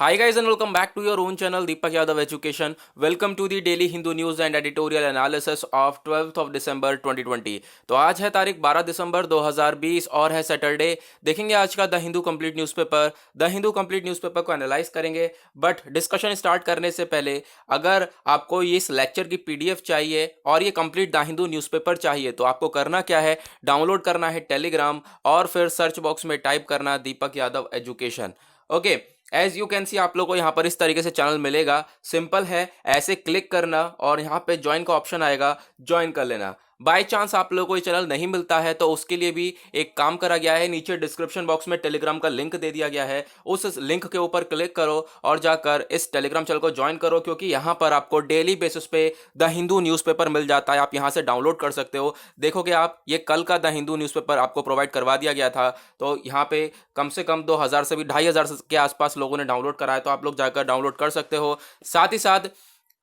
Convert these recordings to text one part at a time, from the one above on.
Hi guys and welcome back to your own channel Deepak Yadav Education. Welcome to the daily Hindu news and editorial analysis of 12th of December 2020. तो आज है तारीख 12 दिसंबर 2020 और है Saturday. देखेंगे आज का the Hindu complete newspaper. The Hindu complete newspaper को एनालाइज करेंगे, बट डिस्कशन स्टार्ट करने से पहले अगर आपको इस लेक्चर की पीडीएफ चाहिए और ये कंप्लीट द हिंदू न्यूज़पेपर चाहिए तो आपको करना क्या है, डाउनलोड करना है टेलीग्राम और फिर सर्च बॉक्स में टाइप करना Deepak Yadav education. Okay, as you can see आप लोग को यहाँ पर इस तरीके से चैनल मिलेगा। सिंपल है, ऐसे क्लिक करना और यहाँ पे ज्वाइन का ऑप्शन आएगा, ज्वाइन कर लेना। बाय चांस आप लोगों को ये चैनल नहीं मिलता है तो उसके लिए भी एक काम करा गया है, नीचे डिस्क्रिप्शन बॉक्स में टेलीग्राम का लिंक दे दिया गया है। उस लिंक के ऊपर क्लिक करो और जाकर इस टेलीग्राम चैनल को ज्वाइन करो, क्योंकि यहाँ पर आपको डेली बेसिस पे द हिंदू न्यूज़पेपर मिल जाता है। आप यहाँ से डाउनलोड कर सकते हो। देखोगे आप, ये कल का द हिंदू न्यूज़पेपर आपको प्रोवाइड करवा दिया गया था, तो यहाँ पे कम से कम 2000 से भी 2500 के आसपास लोगों ने डाउनलोड कराया, तो आप लोग जाकर डाउनलोड कर सकते हो। साथ ही साथ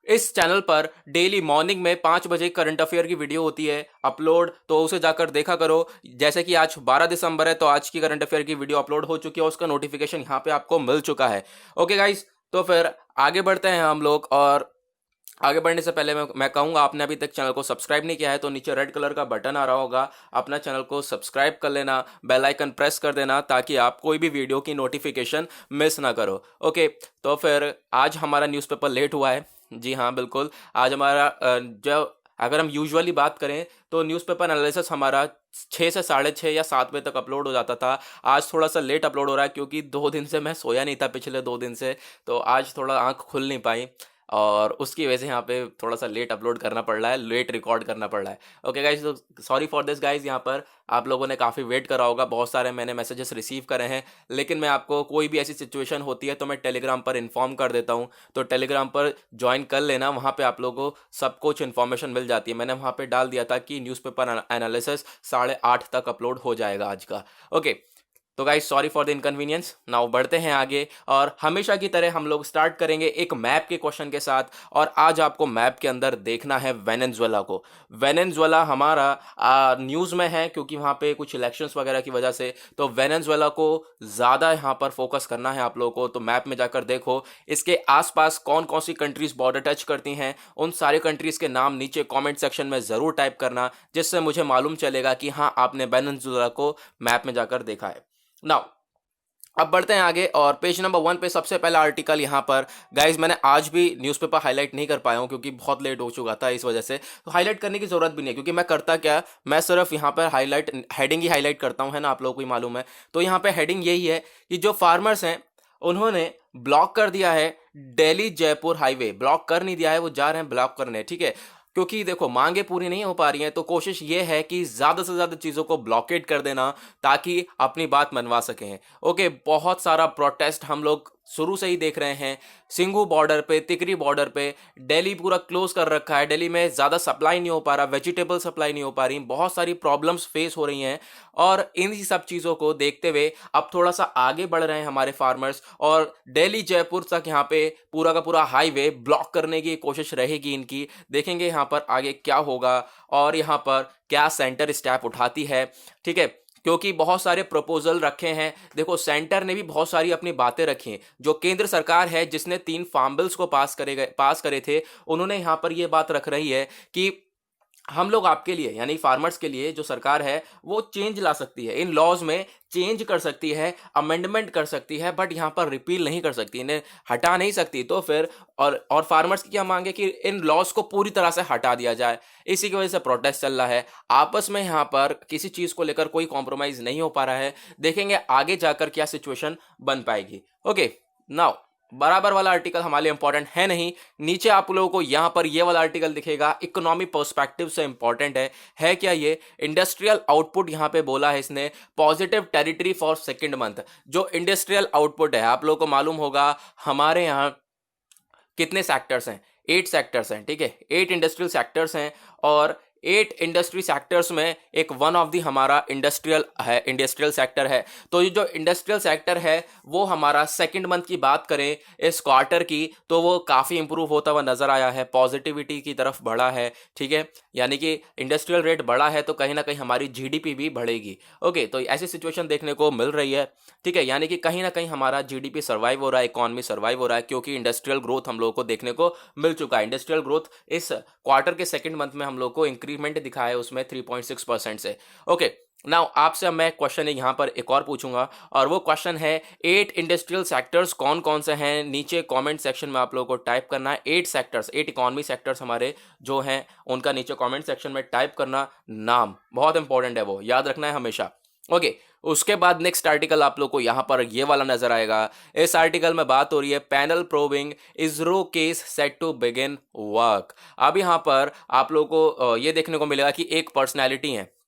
इस चैनल पर डेली मॉर्निंग में 5 बजे करंट अफेयर की वीडियो होती है अपलोड, तो उसे जाकर देखा करो। जैसे कि आज 12 दिसंबर है तो आज की करंट अफेयर की वीडियो अपलोड हो चुकी है, उसका नोटिफिकेशन यहाँ पे आपको मिल चुका है। ओके गाइज, तो फिर आगे बढ़ते हैं हम लोग। और आगे बढ़ने से पहले मैं कहूँगा, आपने अभी तक चैनल को सब्सक्राइब नहीं किया है तो नीचे रेड कलर का बटन आ रहा होगा, अपना चैनल को सब्सक्राइब कर लेना, बेल आइकन प्रेस कर देना ताकि आप कोई भी वीडियो की नोटिफिकेशन मिस ना करो। ओके, तो फिर आज हमारा न्यूज़पेपर लेट हुआ है। जी हाँ, बिल्कुल। आज हमारा जो अगर हम यूजुअली बात करें तो न्यूज़पेपर एनालिसिस हमारा 6 से 6:30 या 7 बजे तक अपलोड हो जाता था। आज थोड़ा सा लेट अपलोड हो रहा है क्योंकि 2 दिन से मैं सोया नहीं था, पिछले 2 दिन से, तो आज थोड़ा आंख खुल नहीं पाई और उसकी वजह से यहाँ पे थोड़ा सा लेट अपलोड करना पड़ रहा है, लेट रिकॉर्ड करना पड़ रहा है। ओके गाइज, तो सॉरी फॉर दिस गाइज। यहाँ पर आप लोगों ने काफ़ी वेट करा होगा, बहुत सारे मैंने मैसेजेस रिसीव करे हैं, लेकिन मैं आपको कोई भी ऐसी सिचुएशन होती है तो मैं टेलीग्राम पर इन्फॉर्म कर देता हूँ, तो टेलीग्राम पर ज्वाइन कर लेना। वहाँ पे आप लोगों को सब कुछ इन्फॉर्मेशन मिल जाती है। मैंने वहाँ पे डाल दिया था कि न्यूज़पेपर एनालिसिस 8:30 तक अपलोड हो जाएगा आज का। ओके, तो guys sorry for the inconvenience. Now बढ़ते हैं आगे और हमेशा की तरह हम लोग स्टार्ट करेंगे एक मैप के क्वेश्चन के साथ। और आज आपको मैप के अंदर देखना है वेनेजुएला को। वेनेजुएला हमारा न्यूज़ में है क्योंकि वहाँ पे कुछ इलेक्शंस वगैरह की वजह से, तो वेनेजुएला को ज़्यादा यहाँ पर फोकस करना है आप लोगों को। तो मैप में जाकर देखो इसके आसपास कौन कौन सी कंट्रीज बॉर्डर टच करती हैं, उन सारी कंट्रीज़ के नाम नीचे कॉमेंट सेक्शन में ज़रूर टाइप करना, जिससे मुझे मालूम चलेगा कि हाँ, आपने वेनेजुएला को मैप में जाकर देखा है। नाउ अब बढ़ते हैं आगे और पेज नंबर 1 पे सबसे पहला आर्टिकल यहाँ पर। गाइज, मैंने आज भी न्यूज़पेपर हाईलाइट नहीं कर पाया हूँ क्योंकि बहुत लेट हो चुका था, इस वजह से तो हाईलाइट करने की ज़रूरत भी नहीं है, क्योंकि मैं करता क्या, मैं सिर्फ यहाँ पर हेडिंग ही हाईलाइट करता हूँ, है ना, आप लोगों को ही मालूम है। तो यहाँ पे हेडिंग यही है कि जो फार्मर्स हैं उन्होंने ब्लॉक कर दिया है दिल्ली जयपुर हाईवे। ब्लॉक कर नहीं दिया है, वो जा रहे हैं ब्लॉक करने, ठीक है, क्योंकि देखो मांगे पूरी नहीं हो पा रही हैं, तो कोशिश ये है कि ज़्यादा से ज़्यादा चीज़ों को ब्लॉकेट कर देना ताकि अपनी बात मनवा सकें। ओके, बहुत सारा प्रोटेस्ट हम लोग शुरू से ही देख रहे हैं। सिंघू बॉर्डर पे, तिकरी बॉर्डर पे दिल्ली पूरा क्लोज कर रखा है। दिल्ली में ज़्यादा सप्लाई नहीं हो पा रहा, वेजिटेबल सप्लाई नहीं हो पा रही, बहुत सारी प्रॉब्लम्स फेस हो रही हैं। और इन सब चीज़ों को देखते हुए अब थोड़ा सा आगे बढ़ रहे हैं हमारे फार्मर्स और दिल्ली जयपुर तक यहाँ पे पूरा का पूरा हाईवे ब्लॉक करने की कोशिश रहेगी इनकी। देखेंगे यहाँ पर आगे क्या होगा और यहाँ पर क्या सेंटर स्टेप उठाती है, ठीक है, क्योंकि बहुत सारे प्रपोजल रखे हैं। देखो, सेंटर ने भी बहुत सारी अपनी बातें रखी हैं। जो केंद्र सरकार है जिसने 3 फार्म बिल्स को पास करे थे, उन्होंने यहाँ पर यह बात रख रही है कि हम लोग आपके लिए, यानी फार्मर्स के लिए जो सरकार है वो चेंज ला सकती है, इन लॉज में चेंज कर सकती है, अमेंडमेंट कर सकती है, बट यहाँ पर रिपील नहीं कर सकती, इन्हें हटा नहीं सकती। तो फिर और फार्मर्स की क्या मांग है कि इन लॉज को पूरी तरह से हटा दिया जाए। इसी की वजह से प्रोटेस्ट चल रहा है। आपस में यहाँ पर किसी चीज़ को लेकर कोई कॉम्प्रोमाइज़ नहीं हो पा रहा है। देखेंगे आगे जाकर क्या सिचुएशन बन पाएगी। ओके, नाउ बराबर वाला आर्टिकल हमारे लिए इंपॉर्टेंट है नहीं, नीचे आप लोगों को यहां पर ये वाला आर्टिकल दिखेगा, इकोनॉमी पर्सपेक्टिव से इंपॉर्टेंट है क्या ये, इंडस्ट्रियल आउटपुट यहां पे बोला है इसने, positive territory for second month. जो इंडस्ट्रियल आउटपुट है, आप लोगों को मालूम होगा हमारे यहाँ कितने सेक्टर्स हैं, 8 सेक्टर्स हैं, ठीक है, 8 इंडस्ट्रियल सेक्टर्स हैं और 8 इंडस्ट्री सेक्टर्स में एक वन ऑफ दी हमारा इंडस्ट्रियल सेक्टर है। तो ये जो इंडस्ट्रियल सेक्टर है वो हमारा सेकंड मंथ की बात करें इस क्वार्टर की, तो वो काफ़ी इंप्रूव होता हुआ नजर आया है, पॉजिटिविटी की तरफ बढ़ा है। ठीक है, यानी कि इंडस्ट्रियल रेट बढ़ा है तो कहीं ना कहीं हमारी जीडीपी भी बढ़ेगी। ओके, तो ऐसी सिचुएशन देखने को मिल रही है। ठीक है, यानी कि कहीं ना कहीं हमारा जीडीपी सर्वाइव हो रहा है, इकॉनमी सर्वाइव हो रहा है, क्योंकि इंडस्ट्रियल ग्रोथ हम लोगों को देखने को मिल चुका है। इंडस्ट्रियल ग्रोथ इस क्वार्टर के सेकंड मंथ में हम लोग को इंक्रीमेंट दिखा है उसमें 3.6% से। ओके, नाउ आपसे अब मैं क्वेश्चन यहाँ पर एक और पूछूंगा, और वो क्वेश्चन है 8 इंडस्ट्रियल सेक्टर्स कौन कौन से हैं। नीचे कमेंट सेक्शन में आप लोगों को टाइप करना है 8 सेक्टर्स, 8 इकोनॉमी सेक्टर्स हमारे जो हैं उनका नीचे कमेंट सेक्शन में टाइप करना नाम, बहुत इंपॉर्टेंट है, वो याद रखना है हमेशा। ओके, उसके बाद नेक्स्ट आर्टिकल आप लोग को यहाँ पर ये वाला नजर आएगा। इस आर्टिकल में बात हो रही है panel probing ISRO case set to begin work. अब यहाँ पर आप लोग को ये देखने को मिलेगा कि एक पर्सनैलिटी है,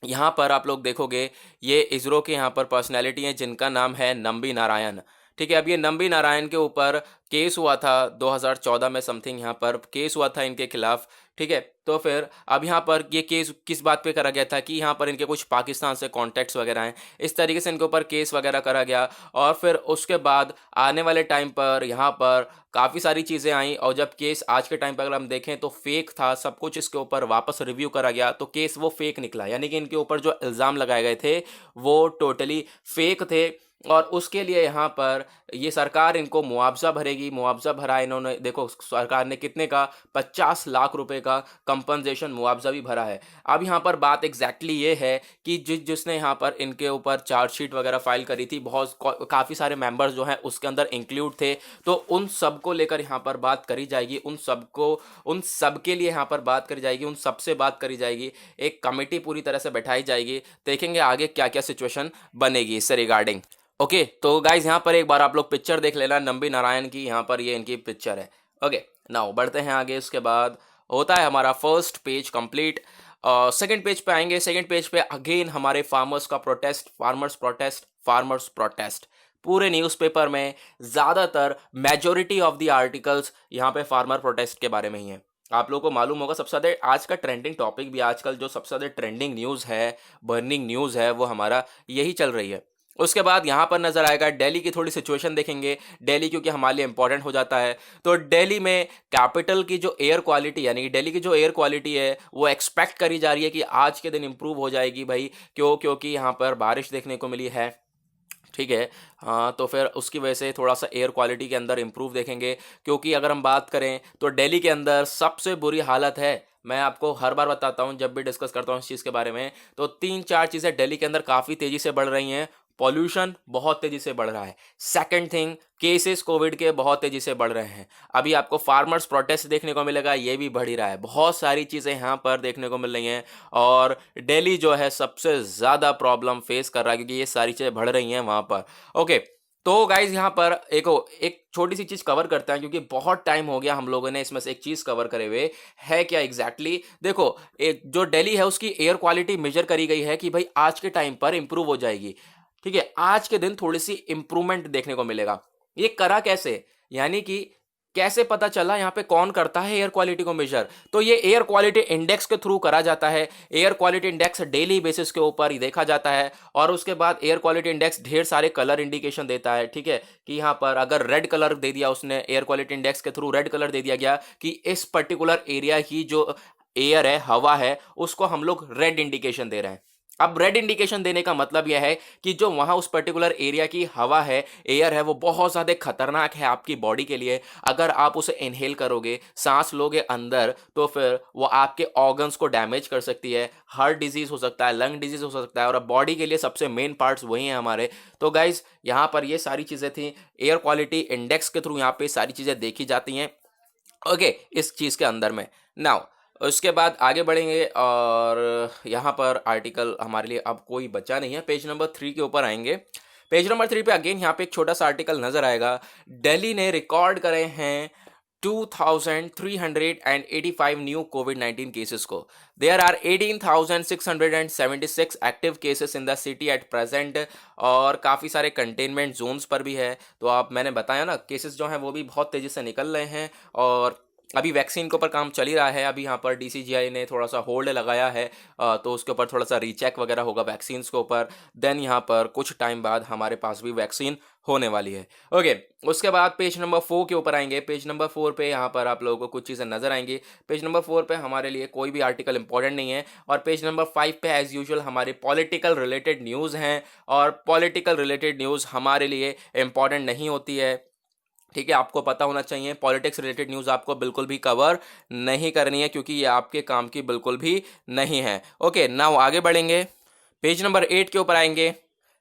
यहाँ पर आप लोग देखोगे ये इसरो के यहाँ पर पर्सनैलिटी है जिनका नाम है नंबी नारायण। ठीक है, अब ये नंबी नारायण के ऊपर केस हुआ था 2014 में समथिंग, यहाँ पर केस हुआ था इनके खिलाफ। ठीक है, तो फिर अब यहाँ पर ये केस किस बात पे करा गया था कि यहाँ पर इनके कुछ पाकिस्तान से कॉन्टैक्ट्स वगैरह हैं, इस तरीके से इनके ऊपर केस वगैरह करा गया। और फिर उसके बाद आने वाले टाइम पर यहाँ पर काफ़ी सारी चीज़ें आई, और जब केस आज के टाइम पर अगर हम देखें तो फेक था सब कुछ, इसके ऊपर वापस रिव्यू करा गया तो केस वो फेक निकला, यानी कि इनके ऊपर जो इल्ज़ाम लगाए गए थे वो टोटली फेक थे। और उसके लिए यहाँ पर ये सरकार इनको मुआवजा भरेगी। मुआवजा भरा इन्होंने, देखो सरकार ने कितने का, 50 लाख रुपए का कंपनसेशन मुआवजा भी भरा है। अब यहाँ पर बात एग्जैक्टली ये है कि जिसने यहाँ पर इनके ऊपर चार्जशीट वगैरह फाइल करी थी, बहुत काफ़ी सारे मेंबर्स जो हैं उसके अंदर इंक्लूड थे, तो उन सब को लेकर यहाँ पर बात करी जाएगी, उन सब के लिए यहाँ पर बात करी जाएगी, उन सब से बात करी जाएगी, एक कमेटी पूरी तरह से बैठाई जाएगी। देखेंगे आगे क्या क्या सिचुएशन बनेगी इससे रिगार्डिंग। ओके, तो गाइज यहाँ पर एक बार आप लोग पिक्चर देख लेना नंबी नारायण की, यहाँ पर ये इनकी पिक्चर है। ओके, नाउ बढ़ते हैं आगे। उसके बाद होता है हमारा first page complete. Second page पे आएंगे। सेकंड पेज पे अगेन हमारे फार्मर्स का प्रोटेस्ट, फार्मर्स प्रोटेस्ट। पूरे न्यूज़पेपर में ज़्यादातर मेजोरिटी ऑफ द आर्टिकल्स यहाँ पे फार्मर प्रोटेस्ट के बारे में ही है। आप लोगों को मालूम होगा सबसे ज़्यादा आज का ट्रेंडिंग टॉपिक भी, आजकल जो सबसे ज़्यादा ट्रेंडिंग न्यूज़ है, बर्निंग न्यूज़ है, वो हमारा यही चल रही है। उसके बाद यहाँ पर नजर आएगा दिल्ली की थोड़ी सिचुएशन देखेंगे। दिल्ली क्योंकि हमारे लिए इंपॉर्टेंट हो जाता है, तो दिल्ली में कैपिटल की जो एयर क्वालिटी, यानी दिल्ली की जो एयर क्वालिटी है वो एक्सपेक्ट करी जा रही है कि आज के दिन इंप्रूव हो जाएगी भाई, क्योंकि यहाँ पर बारिश देखने को मिली है। ठीक है, हाँ, तो फिर उसकी वजह से थोड़ा सा एयर क्वालिटी के अंदर इंप्रूव देखेंगे। क्योंकि अगर हम बात करें तो दिल्ली के अंदर सबसे बुरी हालत है, मैं आपको हर बार बताता हूँ जब भी डिस्कस करता हूँ इस चीज़ के बारे में, तो 3-4 चीज़ें दिल्ली के अंदर काफ़ी तेज़ी से बढ़ रही हैं। पॉल्यूशन बहुत तेज़ी से बढ़ रहा है। सेकंड थिंग, केसेस कोविड के बहुत तेज़ी से बढ़ रहे हैं। अभी आपको फार्मर्स प्रोटेस्ट देखने को मिलेगा, ये भी बढ़ ही रहा है। बहुत सारी चीज़ें यहाँ पर देखने को मिल रही हैं, और दिल्ली जो है सबसे ज़्यादा प्रॉब्लम फेस कर रहा है क्योंकि ये सारी चीज़ें बढ़ रही हैं वहाँ पर। ओके, तो गाइज यहाँ पर एक छोटी सी चीज़ कवर करते हैं, क्योंकि बहुत टाइम हो गया हम लोगों ने इसमें से एक चीज़ कवर करे हुए। है क्या एग्जैक्टली देखो, एक जो दिल्ली है उसकी एयर क्वालिटी मेजर करी गई है कि भाई आज के टाइम पर इंप्रूव हो जाएगी। ठीक है, आज के दिन थोड़ी सी इंप्रूवमेंट देखने को मिलेगा। ये करा कैसे, यानी कि कैसे पता चला, यहाँ पे कौन करता है एयर क्वालिटी को मेजर, तो ये एयर क्वालिटी इंडेक्स के थ्रू करा जाता है। Air quality index daily basis के ऊपर ही देखा जाता है, और उसके बाद एयर क्वालिटी इंडेक्स ढेर सारे कलर इंडिकेशन देता है। ठीक है, कि यहाँ पर अगर रेड कलर दे दिया उसने, एयर क्वालिटी इंडेक्स के थ्रू रेड कलर दे दिया गया कि इस पर्टिकुलर एरिया की जो एयर है, हवा है, उसको हम लोग रेड इंडिकेशन दे रहे हैं। अब रेड इंडिकेशन देने का मतलब यह है कि जो वहां उस पर्टिकुलर एरिया की हवा है, एयर है, वो बहुत ज़्यादा खतरनाक है आपकी बॉडी के लिए। अगर आप उसे इनहेल करोगे, सांस लोगे अंदर, तो फिर वो आपके ऑर्गन्स को डैमेज कर सकती है। हार्ट डिजीज हो सकता है, लंग डिजीज हो सकता है, और अब बॉडी के लिए सबसे मेन पार्ट्स वही हैं हमारे। तो गाइज यहाँ पर ये सारी चीज़ें थी, एयर क्वालिटी इंडेक्स के थ्रू यहाँ पे सारी चीज़ें देखी जाती हैं। ओके, इस चीज़ के अंदर में नाउ उसके बाद आगे बढ़ेंगे, और यहाँ पर आर्टिकल हमारे लिए अब कोई बचा नहीं है। पेज नंबर 3 के ऊपर आएंगे। पेज नंबर 3 पे अगेन यहाँ पे एक छोटा सा आर्टिकल नजर आएगा। दिल्ली ने रिकॉर्ड करे हैं 2385 न्यू कोविड-19 केसेस को। There are 18,676 active cases in the city at present, और काफ़ी सारे कंटेनमेंट जोन्स पर भी है। तो आप, मैंने बताया ना, केसेस जो हैं वो भी बहुत तेज़ी से निकल रहे हैं, और अभी वैक्सीन के ऊपर काम चल ही रहा है। अभी यहाँ पर DCGI ने थोड़ा सा होल्ड लगाया है, तो उसके ऊपर थोड़ा सा रीचेक वगैरह होगा वैक्सीन के ऊपर। देन यहाँ पर कुछ टाइम बाद हमारे पास भी वैक्सीन होने वाली है। ओके, उसके बाद पेज नंबर 4 के ऊपर आएंगे। पेज नंबर 4 पे यहाँ पर आप लोगों को कुछ चीज़ें नजर आएंगी। पेज नंबर 4 पे हमारे लिए कोई भी आर्टिकल इंपॉर्टेंट नहीं है। और पेज नंबर 5 पे एज यूजुअल हमारे पॉलिटिकल रिलेटेड न्यूज़ हैं, और पॉलिटिकल रिलेटेड न्यूज़ हमारे लिए इंपॉर्टेंट नहीं होती है। ठीक है, आपको पता होना चाहिए पॉलिटिक्स रिलेटेड न्यूज़ आपको बिल्कुल भी कवर नहीं करनी है, क्योंकि ये आपके काम की बिल्कुल भी नहीं है। ओके, नाउ आगे बढ़ेंगे, पेज नंबर 8 के ऊपर आएंगे।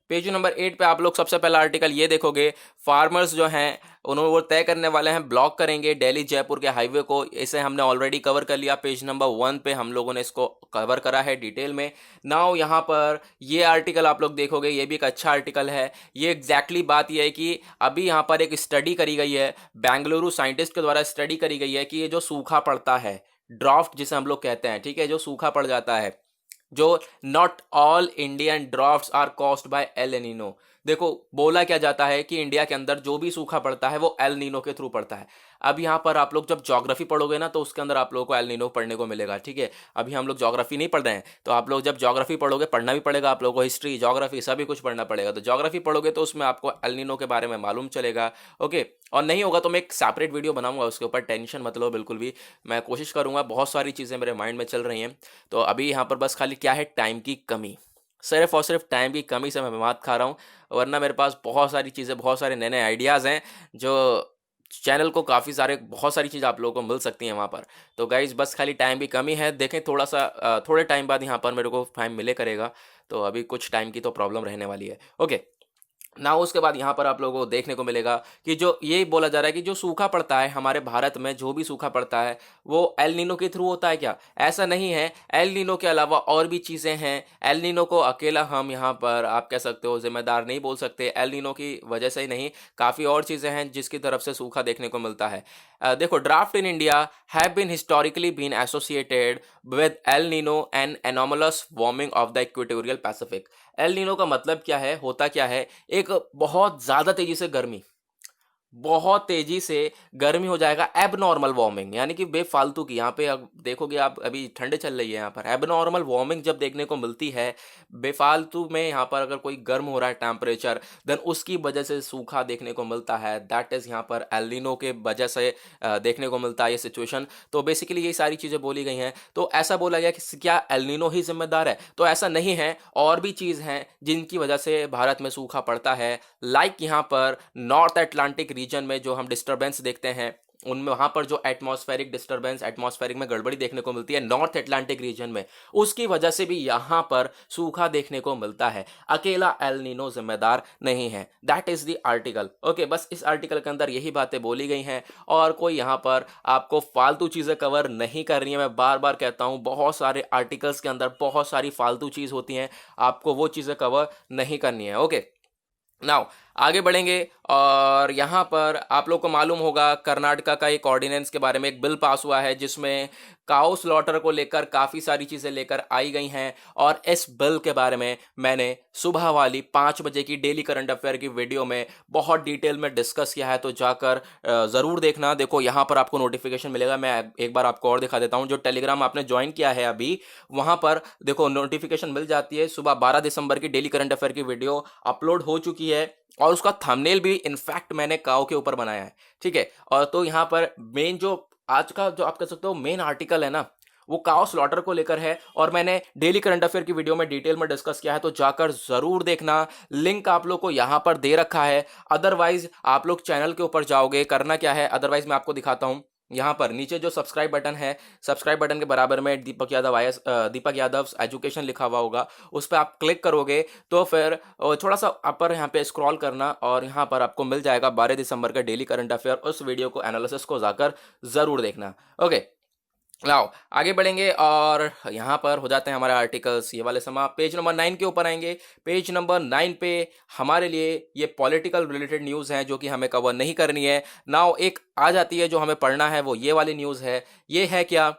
पेज नंबर 8 पे आप लोग सबसे पहला आर्टिकल ये देखोगे, फार्मर्स जो हैं उन्होंने वो तय करने वाले हैं ब्लॉक करेंगे दिल्ली जयपुर के हाईवे को। इसे हमने ऑलरेडी कवर कर लिया, पेज नंबर 1 पे हम लोगों ने इसको कवर करा है डिटेल में। नाउ यहाँ पर ये आर्टिकल आप लोग देखोगे, ये भी एक अच्छा आर्टिकल है। ये एग्जैक्टली बात ये है कि अभी यहाँ पर एक स्टडी करी गई है, बेंगलुरु साइंटिस्ट के द्वारा स्टडी करी गई है कि ये जो सूखा पड़ता है, ड्राफ्ट जिसे हम लोग कहते हैं, ठीक है, जो सूखा पड़ जाता है, जो not all Indian droughts are caused by El Nino. देखो, बोला क्या जाता है कि इंडिया के अंदर जो भी सूखा पड़ता है वो एल नीनो के थ्रू पड़ता है। अब यहाँ पर आप लोग जब ज्योग्राफी पढ़ोगे ना, तो उसके अंदर आप लोगों को एल नीनो पढ़ने को मिलेगा। ठीक है, अभी हम लोग ज्योग्राफी नहीं पढ़ रहे हैं, तो आप लोग जब ज्योग्राफी पढ़ोगे, पढ़ना भी पड़ेगा आप लोगों को, हिस्ट्री ज्योग्राफी सभी कुछ पढ़ना पड़ेगा। तो ज्योग्राफी पढ़ोगे तो उसमें आपको एल नीनो के बारे में मालूम चलेगा। ओके, और नहीं होगा तो मैं एक सेपरेट वीडियो बनाऊंगा उसके ऊपर, टेंशन मत लो बिल्कुल भी, मैं कोशिश करूंगा। बहुत सारी चीज़ें मेरे माइंड में चल रही हैं। तो अभी यहाँ पर बस खाली क्या है, टाइम की कमी, सिर्फ और सिर्फ टाइम की कमी से मैं मात खा रहा हूँ, वरना मेरे पास बहुत सारी चीज़ें, बहुत सारे नए नए आइडियाज़ हैं जो चैनल को काफ़ी सारे, बहुत सारी चीज़ आप लोगों को मिल सकती हैं वहाँ पर। तो गाइज बस खाली टाइम की कमी है। देखें थोड़ा सा थोड़े टाइम बाद यहाँ पर मेरे को टाइम मिले करेगा, तो अभी कुछ टाइम की तो प्रॉब्लम रहने वाली है। ओके, ना उसके बाद यहाँ पर आप लोगों को देखने को मिलेगा कि जो ये बोला जा रहा है कि जो सूखा पड़ता है हमारे भारत में, जो भी सूखा पड़ता है वो एल नीनो के थ्रू होता है क्या? ऐसा नहीं है। एल नीनो के अलावा और भी चीज़ें हैं। एल नीनो को अकेला हम यहाँ पर आप कह सकते हो जिम्मेदार नहीं बोल सकते। एल नीनो की वजह से ही नहीं, काफ़ी और चीज़ें हैं जिसकी तरफ से सूखा देखने को मिलता है। देखो, drought in India have been historically been associated with El Nino and anomalous warming of the equatorial Pacific. El Nino का मतलब क्या है, होता क्या है, एक बहुत ज़्यादा तेज़ी से गर्मी, बहुत तेजी से गर्मी हो जाएगा, एबनॉर्मल वार्मिंग, यानी कि बेफालतू की। यहाँ पे अब देखोगे आप, अभी ठंड चल रही है, यहाँ पर एबनॉर्मल वार्मिंग जब देखने को मिलती है बेफालतू में, यहाँ पर अगर कोई गर्म हो रहा है टेम्परेचर, देन उसकी वजह से सूखा देखने को मिलता है। दैट इज़ यहाँ पर एल नीनो के वजह से देखने को मिलता है ये सिचुएशन। तो बेसिकली ये सारी चीज़ें बोली गई हैं। तो ऐसा बोला गया कि क्या एल नीनो ही जिम्मेदार है? तो ऐसा नहीं है, और भी चीज़ हैं जिनकी वजह से भारत में सूखा पड़ता है। लाइक यहाँ पर नॉर्थ अटलांटिक रीजन में जो हम डिस्टरबेंस देखते हैं, उनमें वहां पर जो एटमॉस्फेरिक डिस्टरबेंस, एटमॉस्फेरिक में गड़बड़ी देखने को मिलती है नॉर्थ अटलांटिक रीजन में, उसकी वजह से भी यहां पर सूखा देखने को मिलता है। अकेला एल नीनो जिम्मेदार नहीं है। That is the article. Okay, बस इस आर्टिकल के अंदर यही बातें बोली गई हैं, और कोई यहां पर आपको फालतू चीजें कवर नहीं करनी है। मैं बार बार कहता हूं, बहुत सारे आर्टिकल्स के अंदर बहुत सारी फालतू चीज होती हैं, आपको वो चीजें कवर नहीं करनी है। ओके, नाउ आगे बढ़ेंगे, और यहाँ पर आप लोग को मालूम होगा कर्नाटका का एक ऑर्डिनेंस के बारे में एक बिल पास हुआ है, जिसमें काउ स्लॉटर को लेकर काफ़ी सारी चीज़ें लेकर आई गई हैं। और इस बिल के बारे में मैंने सुबह वाली 5 बजे की डेली करंट अफेयर की वीडियो में बहुत डिटेल में डिस्कस किया है, तो जाकर ज़रूर देखना। देखो, यहाँ पर आपको नोटिफिकेशन मिलेगा। मैं एक बार आपको और दिखा देता हूँ, जो टेलीग्राम आपने ज्वाइन किया है अभी, वहाँ पर देखो नोटिफिकेशन मिल जाती है। सुबह 12 दिसंबर की डेली करंट अफेयर की वीडियो अपलोड हो चुकी है, और उसका थंबनेल भी इनफैक्ट मैंने काऊ के ऊपर बनाया है। ठीक है, और तो यहाँ पर मेन जो आज का जो आप कह सकते हो मेन आर्टिकल है ना, वो काऊ स्लॉटर को लेकर है, और मैंने डेली करंट अफेयर की वीडियो में डिटेल में डिस्कस किया है, तो जाकर जरूर देखना। लिंक आप लोग को यहाँ पर दे रखा है। अदरवाइज आप लोग चैनल के ऊपर जाओगे, करना क्या है, अदरवाइज मैं आपको दिखाता हूँ। यहाँ पर नीचे जो सब्सक्राइब बटन है, सब्सक्राइब बटन के बराबर में दीपक यादव एजुकेशन लिखा हुआ होगा, उस पर आप क्लिक करोगे तो फिर थोड़ा सा अपर यहाँ पे स्क्रॉल करना, और यहाँ पर आपको मिल जाएगा 12 दिसंबर का डेली करंट अफेयर। उस वीडियो को, एनालिसिस को जाकर ज़रूर देखना। ओके, लाओ आगे बढ़ेंगे, और यहाँ पर हो जाते हैं हमारे आर्टिकल्स ये वाले समाप्त। पेज नंबर 9 के ऊपर आएंगे। पेज नंबर 9 पे हमारे लिए ये पॉलिटिकल रिलेटेड न्यूज़ हैं जो कि हमें कवर नहीं करनी है। नाउ एक आ जाती है जो हमें पढ़ना है, वो ये वाली न्यूज़ है। ये है क्या,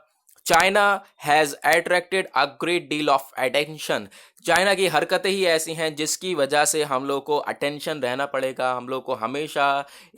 China has attracted a great deal of attention. China की हरकतें ही ऐसी हैं जिसकी वजह से हम लोग को अटेंशन रहना पड़ेगा, हम लोग को हमेशा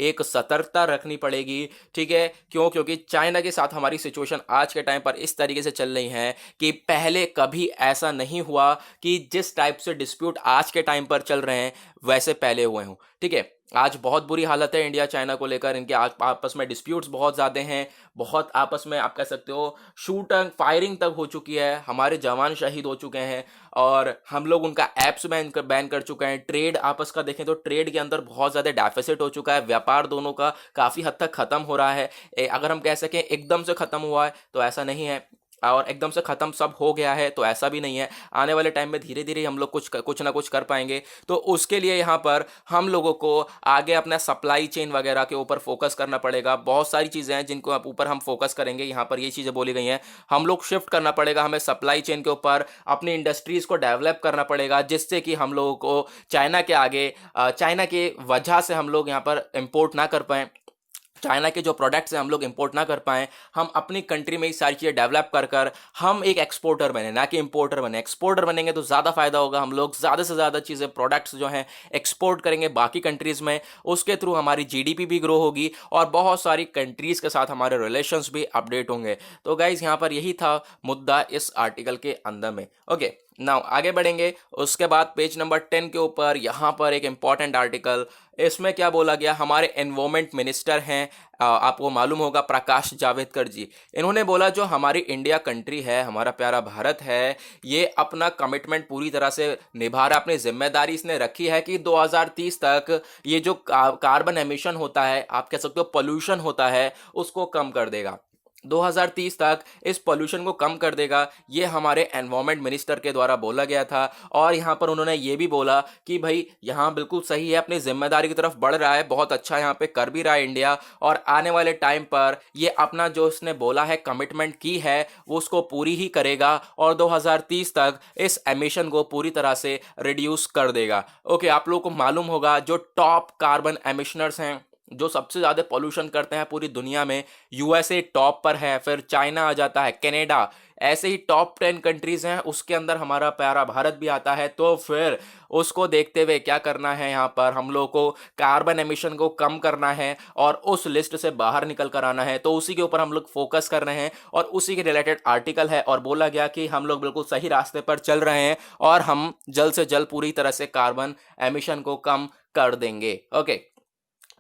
एक सतर्कता रखनी पड़ेगी। ठीक है, क्योंकि चाइना के साथ हमारी सिचुएशन आज के टाइम पर इस तरीके से चल रही है कि पहले कभी ऐसा नहीं हुआ कि जिस टाइप से डिस्प्यूट आज के टाइम पर चल रहे हैं वैसे पहले हुए हों। ठीक है, आज बहुत बुरी हालत है इंडिया चाइना को लेकर, इनके आपस में डिस्प्यूट्स बहुत ज़्यादा हैं, बहुत आपस में आप कह सकते हो शूटिंग फायरिंग तक हो चुकी है, हमारे जवान शहीद हो चुके हैं और हम लोग उनका ऐप्स बैन कर चुके हैं। ट्रेड आपस का देखें तो ट्रेड के अंदर बहुत ज़्यादा डेफिसिट हो चुका है, व्यापार दोनों का काफ़ी हद तक ख़त्म हो रहा है। अगर हम कह सकें एकदम से ख़त्म हुआ है तो ऐसा नहीं है, और एकदम से ख़त्म सब हो गया है तो ऐसा भी नहीं है। आने वाले टाइम में धीरे धीरे हम लोग कुछ ना कुछ कर पाएंगे। तो उसके लिए यहाँ पर हम लोगों को आगे अपना सप्लाई चेन वगैरह के ऊपर फोकस करना पड़ेगा। बहुत सारी चीज़ें हैं जिनको ऊपर हम फोकस करेंगे, यहाँ पर ये चीज़ें बोली गई हैं। हम लोग शिफ्ट करना पड़ेगा, हमें सप्लाई चेन के ऊपर अपनी इंडस्ट्रीज़ को डेवलप करना पड़ेगा, जिससे कि हम लोगों को चाइना के आगे चाइना के वजह से हम लोग यहाँ पर इम्पोर्ट ना कर पाएँ, चाइना के जो प्रोडक्ट्स हैं हम लोग इंपोर्ट ना कर पाएँ, हम अपनी कंट्री में ही सारी चीज़ें डेवलप कर कर हम एक एक्सपोर्टर बने, ना कि इंपोर्टर बने। एक्सपोर्टर बनेंगे तो ज़्यादा फायदा होगा, हम लोग ज़्यादा से ज़्यादा चीज़ें प्रोडक्ट्स जो हैं एक्सपोर्ट करेंगे बाकी कंट्रीज़ में, उसके थ्रू हमारी जीडीपी भी ग्रो होगी और बहुत सारी कंट्रीज़ के साथ हमारे रिलेशंस भी अपडेट होंगे। तो गाइज़ यहाँ पर यही था मुद्दा इस आर्टिकल के अंदर में। ओके, नाउ आगे बढ़ेंगे। उसके बाद पेज नंबर 10 के ऊपर यहाँ पर एक इम्पॉर्टेंट आर्टिकल, इसमें क्या बोला गया, हमारे एनवायरमेंट मिनिस्टर हैं, आपको मालूम होगा प्रकाश जावड़ेकर जी। इन्होंने बोला जो हमारी इंडिया कंट्री है, हमारा प्यारा भारत है, ये अपना कमिटमेंट पूरी तरह से निभा रहा है, अपनी जिम्मेदारी इसने रखी है कि 2030 तक ये जो कार्बन एमिशन होता है, आप कह सकते हो पोल्यूशन होता है, उसको कम कर देगा। 2030 तक इस पोल्यूशन को कम कर देगा, ये हमारे एनवायरमेंट मिनिस्टर के द्वारा बोला गया था। और यहाँ पर उन्होंने ये भी बोला कि भाई यहाँ बिल्कुल सही है, अपनी जिम्मेदारी की तरफ बढ़ रहा है, बहुत अच्छा यहाँ पे कर भी रहा है इंडिया, और आने वाले टाइम पर ये अपना जो इसने बोला है कमिटमेंट की है वो उसको पूरी ही करेगा और 2030 तक इस एमिशन को पूरी तरह से रिड्यूस कर देगा। ओके, आप लोगों को मालूम होगा जो टॉप कार्बन एमिशनर्स हैं, जो सबसे ज़्यादा पॉल्यूशन करते हैं पूरी दुनिया में, यूएसए टॉप पर है, फिर चाइना आ जाता है, कनाडा, ऐसे ही टॉप 10 कंट्रीज़ हैं, उसके अंदर हमारा प्यारा भारत भी आता है। तो फिर उसको देखते हुए क्या करना है, यहाँ पर हम लोग को कार्बन एमिशन को कम करना है और उस लिस्ट से बाहर निकल कर आना है। तो उसी के ऊपर हम लोग फोकस कर रहे हैं और उसी के रिलेटेड आर्टिकल है, और बोला गया कि हम लोग बिल्कुल सही रास्ते पर चल रहे हैं और हम जल्द से जल्द पूरी तरह से कार्बन एमिशन को कम कर देंगे। ओके,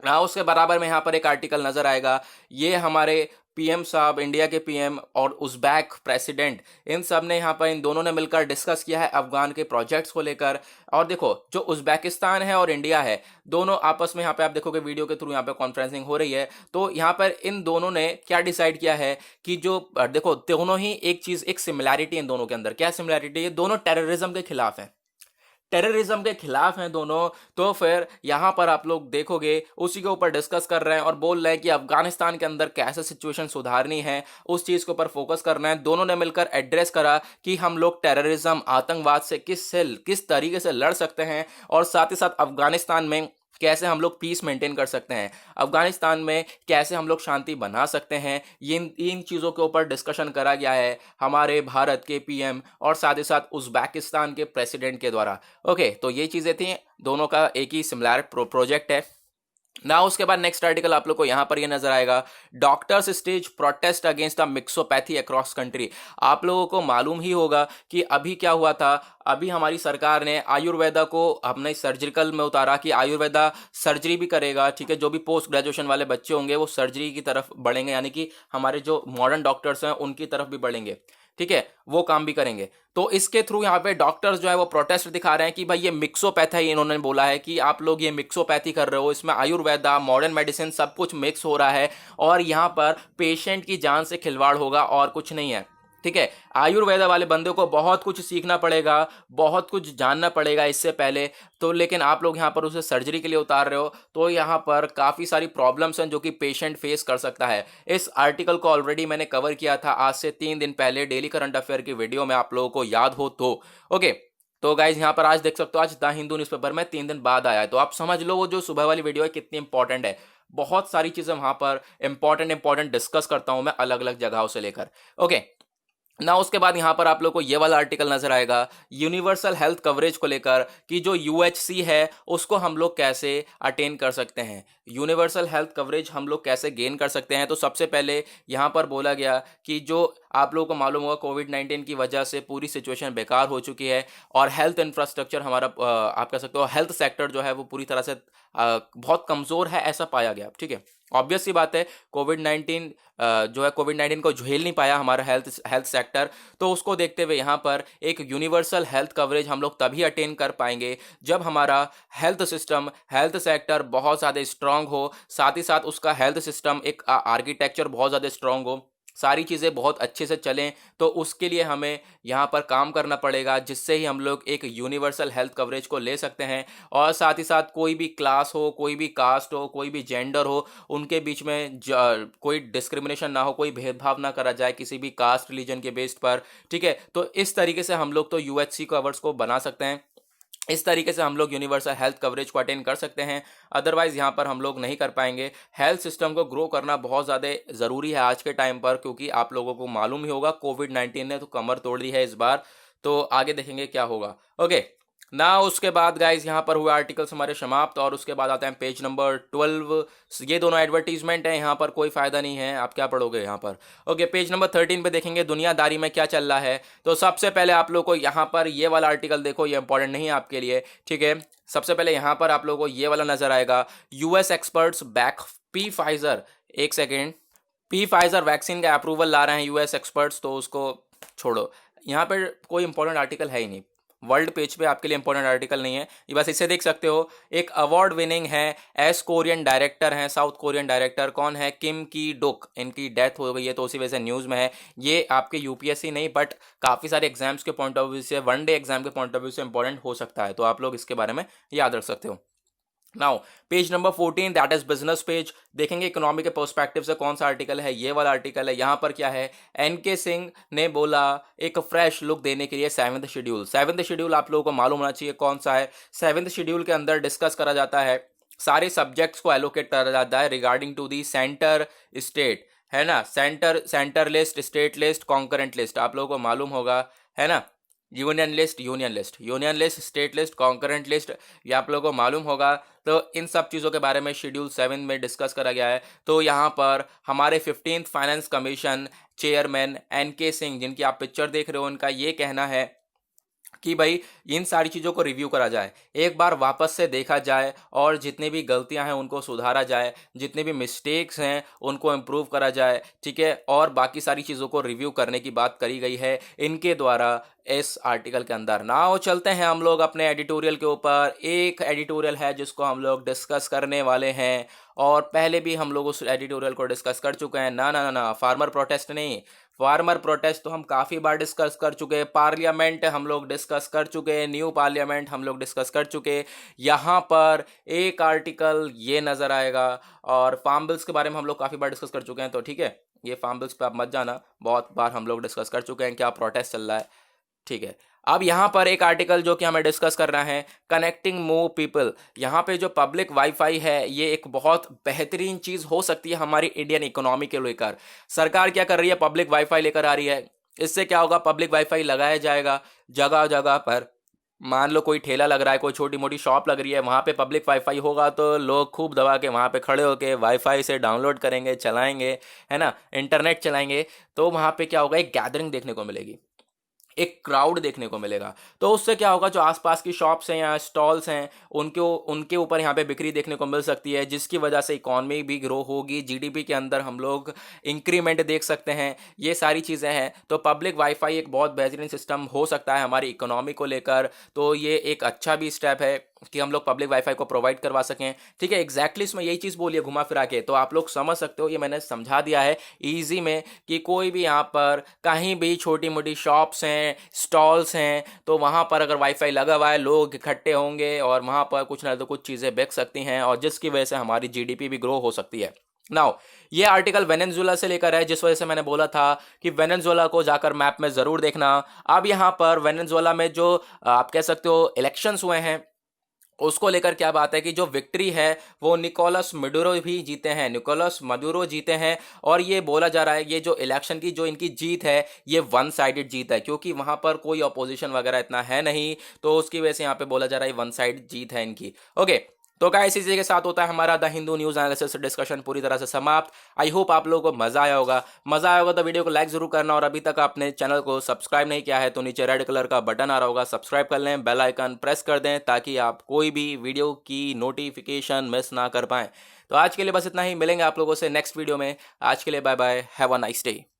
ना उसके बराबर में यहाँ पर एक आर्टिकल नजर आएगा, ये हमारे पीएम साहब, इंडिया के पीएम और उज़्बेक प्रेसिडेंट, इन सब ने यहाँ पर, इन दोनों ने मिलकर डिस्कस किया है अफगान के प्रोजेक्ट्स को लेकर। और देखो जो उज़्बेकिस्तान है और इंडिया है, दोनों आपस में, यहाँ पे आप देखोगे वीडियो के थ्रू यहाँ पे कॉन्फ्रेंसिंग हो रही है, तो यहाँ पर इन दोनों ने क्या डिसाइड किया है कि जो देखो दोनों ही एक चीज़, एक सिमिलैरिटी इन दोनों के अंदर, क्या सिमिलैरिटी है, दोनों टेररिज्म के खिलाफ हैं, टेररिज्म के खिलाफ हैं दोनों। तो फिर यहाँ पर आप लोग देखोगे उसी के ऊपर डिस्कस कर रहे हैं और बोल रहे हैं कि अफगानिस्तान के अंदर कैसे सिचुएशन सुधारनी है, उस चीज़ के ऊपर फोकस करना है। दोनों ने मिलकर एड्रेस करा कि हम लोग टेररिज्म, आतंकवाद से किस तरीके से लड़ सकते हैं और साथ ही साथ अफगानिस्तान में कैसे हम लोग पीस मेंटेन कर सकते हैं, अफगानिस्तान में कैसे हम लोग शांति बना सकते हैं। इन चीज़ों के ऊपर डिस्कशन करा गया है हमारे भारत के पीएम और साथ ही साथ उज़्बेकिस्तान के प्रेसिडेंट के द्वारा। ओके, तो ये चीज़ें थी, दोनों का एक ही सिमिलर प्रोजेक्ट है ना। उसके बाद नेक्स्ट आर्टिकल आप लोग को यहाँ पर ये नजर आएगा, doctors stage protest against the mixopathy across country. आप लोगों को मालूम ही होगा कि अभी क्या हुआ था, अभी हमारी सरकार ने आयुर्वेदा को अपने सर्जिकल में उतारा कि आयुर्वेदा सर्जरी भी करेगा। ठीक है, जो भी पोस्ट ग्रेजुएशन वाले बच्चे होंगे वो सर्जरी की तरफ बढ़ेंगे, यानी कि हमारे जो मॉडर्न डॉक्टर्स हैं उनकी तरफ भी बढ़ेंगे। ठीक है, वो काम भी करेंगे। तो इसके थ्रू यहाँ पे डॉक्टर्स जो है वो प्रोटेस्ट दिखा रहे हैं कि भाई ये मिक्सोपैथी, इन्होंने बोला है कि आप लोग ये मिक्सोपैथी कर रहे हो, इसमें आयुर्वेदा, मॉडर्न मेडिसिन सब कुछ मिक्स हो रहा है और यहाँ पर पेशेंट की जान से खिलवाड़ होगा और कुछ नहीं है। ठीक है, आयुर्वेदा वाले बंदे को बहुत कुछ सीखना पड़ेगा, बहुत कुछ जानना पड़ेगा इससे पहले तो, लेकिन आप लोग यहाँ पर उसे सर्जरी के लिए उतार रहे हो, तो यहाँ पर काफ़ी सारी प्रॉब्लम्स हैं जो कि पेशेंट फेस कर सकता है। इस आर्टिकल को ऑलरेडी मैंने कवर किया था आज से 3 दिन पहले डेली करंट अफेयर की वीडियो में, आप लोगों को याद हो तो। ओके, तो गाइज यहाँ पर आज देख सकते हो, आज द हिंदू न्यूज़पेपर में 3 दिन बाद आया है, तो आप समझ लो वो जो सुबह वाली वीडियो है कितनी इंपॉर्टेंट है। बहुत सारी चीज़ें वहाँ पर इंपॉर्टेंट डिस्कस करता हूँ मैं अलग अलग जगहों से लेकर। ओके, ना उसके बाद यहाँ पर आप लोग को ये वाला आर्टिकल नजर आएगा यूनिवर्सल हेल्थ कवरेज को लेकर कि जो यूएचसी है उसको हम लोग कैसे अटेन कर सकते हैं, यूनिवर्सल हेल्थ कवरेज हम लोग कैसे गेन कर सकते हैं। तो सबसे पहले यहाँ पर बोला गया कि जो आप लोगों को मालूम होगा कोविड-19 की वजह से पूरी सिचुएशन बेकार हो चुकी है और हेल्थ इंफ्रास्ट्रक्चर हमारा आप कह सकते हो हेल्थ सेक्टर जो है वो पूरी तरह से बहुत कमज़ोर है ऐसा पाया गया। ठीक है, ऑब्वियस सी बात है कोविड-19 जो है कोविड-19 को झेल नहीं पाया हमारा हेल्थ हेल्थ सेक्टर। तो उसको देखते हुए यहाँ पर एक यूनिवर्सल हेल्थ कवरेज हम लोग तभी अटेन कर पाएंगे जब हमारा हेल्थ सिस्टम हेल्थ सेक्टर बहुत ज़्यादा स्ट्रांग हो, साथ ही साथ उसका हेल्थ सिस्टम एक आर्किटेक्चर बहुत ज़्यादा स्ट्रांग हो, सारी चीज़ें बहुत अच्छे से चलें। तो उसके लिए हमें यहाँ पर काम करना पड़ेगा जिससे ही हम लोग एक यूनिवर्सल हेल्थ कवरेज को ले सकते हैं। और साथ ही साथ कोई भी क्लास हो, कोई भी कास्ट हो, कोई भी जेंडर हो, उनके बीच में कोई डिस्क्रिमिनेशन ना हो, कोई भेदभाव ना करा जाए किसी भी कास्ट रिलीजन के बेस्ड पर। ठीक है, तो इस तरीके से हम लोग तो यूएचसी कवर्स को बना सकते हैं, इस तरीके से हम लोग यूनिवर्सल हेल्थ कवरेज को अटेन कर सकते हैं। अदरवाइज यहाँ पर हम लोग नहीं कर पाएंगे। हेल्थ सिस्टम को ग्रो करना बहुत ज़्यादा ज़रूरी है आज के टाइम पर, क्योंकि आप लोगों को मालूम ही होगा कोविड-19 ने तो कमर तोड़ दी है इस बार। तो आगे देखेंगे क्या होगा। ओके ना उसके बाद गाइज यहाँ पर हुए आर्टिकल्स हमारे समाप्त और उसके बाद आते हैं पेज नंबर 12। ये दोनों एडवर्टीजमेंट है, यहाँ पर कोई फ़ायदा नहीं है, आप क्या पढ़ोगे यहाँ पर। ओके, पेज नंबर 13 पे देखेंगे दुनियादारी में क्या चल रहा है। तो सबसे पहले आप लोग को यहाँ पर ये वाला आर्टिकल देखो, ये इंपॉर्टेंट नहीं है आपके लिए। ठीक है, सबसे पहले यहाँ पर आप लोगों को ये वाला नजर आएगा, US experts back P Pfizer. एक सेकेंड, पी फाइजर वैक्सीन का अप्रूवल ला रहे हैं यूएस एक्सपर्ट्स, तो उसको छोड़ो, यहाँ पर कोई इंपॉर्टेंट आर्टिकल है ही नहीं। वर्ल्ड पेज पे आपके लिए इंपॉर्टेंट आर्टिकल नहीं है, ये बस इसे देख सकते हो। एक अवार्ड विनिंग है, एस कोरियन डायरेक्टर हैं, साउथ कोरियन डायरेक्टर कौन है, किम की डुक, इनकी डेथ हो गई है तो उसी वजह से न्यूज़ में है। ये आपके यूपीएससी नहीं बट काफ़ी सारे एग्जाम्स के पॉइंट ऑफ व्यू से, वनडे एग्जाम के पॉइंट ऑफ व्यू से इंपॉर्टेंट हो सकता है, तो आप लोग इसके बारे में याद रख सकते हो। Now page number 14 that is business page, देखेंगे इकोनॉमी के पर्सपेक्टिव से कौन सा आर्टिकल है, ये वाला आर्टिकल है। यहाँ पर क्या है, एनके सिंह ने बोला एक फ्रेश लुक देने के लिए सेवंथ शेड्यूल। सेवंथ शेड्यूल आप लोगों को मालूम होना चाहिए कौन सा है। सेवंथ शेड्यूल के अंदर डिस्कस करा जाता है, सारे सब्जेक्ट्स को एलोकेट करा जाता है regarding to the centre state, है ना, centre list, state list, concurrent list, आप लोगों को मालूम होगा, है ना, union list, state list, concurrent list, ये आप लोगों को मालूम होगा। तो इन सब चीज़ों के बारे में शेड्यूल 7 में डिस्कस करा गया है। तो यहाँ पर हमारे 15th finance commission chairman NK Singh, जिनकी आप पिक्चर देख रहे हो, उनका ये कहना है कि भाई इन सारी चीज़ों को रिव्यू करा जाए, एक बार वापस से देखा जाए और जितनी भी गलतियां हैं उनको सुधारा जाए, जितने भी मिस्टेक्स हैं उनको इम्प्रूव करा जाए। ठीक है, और बाकी सारी चीज़ों को रिव्यू करने की बात करी गई है इनके द्वारा इस आर्टिकल के अंदर। नाउ चलते हैं हम लोग अपने एडिटोरियल के ऊपर। एक एडिटोरियल है जिसको हम लोग डिस्कस करने वाले हैं और पहले भी हम लोग उस एडिटोरियल को डिस्कस कर चुके हैं। ना ना ना ना, फार्मर प्रोटेस्ट नहीं, फार्मर प्रोटेस्ट तो हम काफ़ी बार डिस्कस कर चुके हैं, पार्लियामेंट हम लोग डिस्कस कर चुके हैं, न्यू पार्लियामेंट हम लोग डिस्कस कर चुके हैं। यहाँ पर एक आर्टिकल ये नज़र आएगा और फार्म बिल्स के बारे में हम लोग काफ़ी बार डिस्कस कर चुके हैं। तो ठीक है, ये फार्म बिल्स पे आप मत जाना, बहुत बार हम लोग डिस्कस कर चुके हैं क्या प्रोटेस्ट चल रहा है। ठीक है, अब यहाँ पर एक आर्टिकल जो कि हमें डिस्कस करना है, कनेक्टिंग मोर पीपल। यहाँ पे जो पब्लिक वाईफाई है ये एक बहुत बेहतरीन चीज़ हो सकती है हमारी इंडियन इकोनॉमी के लेकर। सरकार क्या कर रही है, पब्लिक वाईफाई लेकर आ रही है। इससे क्या होगा, पब्लिक वाईफाई लगाया जाएगा जगह जगह पर। मान लो कोई ठेला लग रहा है, कोई छोटी मोटी शॉप लग रही है, वहाँ पे पब्लिक वाईफाई होगा तो लोग खूब दबा के वहाँ पे खड़े होके वाईफाई से डाउनलोड करेंगे, चलाएंगे, है ना, इंटरनेट चलाएंगे। तो वहाँ पे क्या होगा, एक गैदरिंग देखने को मिलेगी, एक क्राउड देखने को मिलेगा। तो उससे क्या होगा, जो आसपास की शॉप्स हैं या स्टॉल्स हैं उनके ऊपर यहाँ पे बिक्री देखने को मिल सकती है, जिसकी वजह से इकॉनमी भी ग्रो होगी, जीडीपी के अंदर हम लोग इंक्रीमेंट देख सकते हैं। ये सारी चीज़ें हैं। तो पब्लिक वाईफाई एक बहुत बेहतरीन सिस्टम हो सकता है हमारी इकोनॉमी को लेकर। तो ये एक अच्छा भी स्टेप है कि हम लोग पब्लिक वाईफाई को प्रोवाइड करवा सकें। ठीक है, एग्जैक्टली इसमें यही चीज़ बोलिए घुमा फिरा के, तो आप लोग समझ सकते हो, ये मैंने समझा दिया है ईजी में कि कोई भी यहाँ पर कहीं भी छोटी मोटी शॉप्स हैं, स्टॉल्स हैं, तो वहाँ पर अगर वाईफाई लगा हुआ है लोग इकट्ठे होंगे और वहाँ पर कुछ ना तो कुछ चीज़ें बिक सकती हैं और जिसकी वजह से हमारी जीडीपी भी ग्रो हो सकती है। नाउ ये आर्टिकल वेनेजुएला से लेकर है, जिस वजह से मैंने बोला था कि वेनेजुएला को जाकर मैप में ज़रूर देखना। अब यहाँ पर वेनेजुएला में जो आप कह सकते हो इलेक्शंस हुए हैं उसको लेकर क्या बात है कि जो विक्ट्री है वो निकोलस मडुरो भी जीते हैं, निकोलस मडुरो जीते हैं। और ये बोला जा रहा है ये जो इलेक्शन की जो इनकी जीत है ये वन साइडेड जीत है, क्योंकि वहां पर कोई अपोजिशन वगैरह इतना है नहीं, तो उसकी वजह से यहाँ पे बोला जा रहा है वन साइड जीत है इनकी। ओके, तो गाइस इसी के साथ होता है हमारा the Hindu news analysis discussion पूरी तरह से समाप्त। आई होप आप लोगों को मजा आया होगा तो वीडियो को लाइक जरूर करना, और अभी तक आपने चैनल को सब्सक्राइब नहीं किया है तो नीचे रेड कलर का बटन आ रहा होगा, सब्सक्राइब कर लें, बेल आइकन प्रेस कर दें ताकि आप कोई भी वीडियो की नोटिफिकेशन मिस ना कर पाएं। तो आज के लिए बस इतना ही, मिलेंगे आप लोगों से नेक्स्ट वीडियो में। आज के लिए bye bye, have a nice day.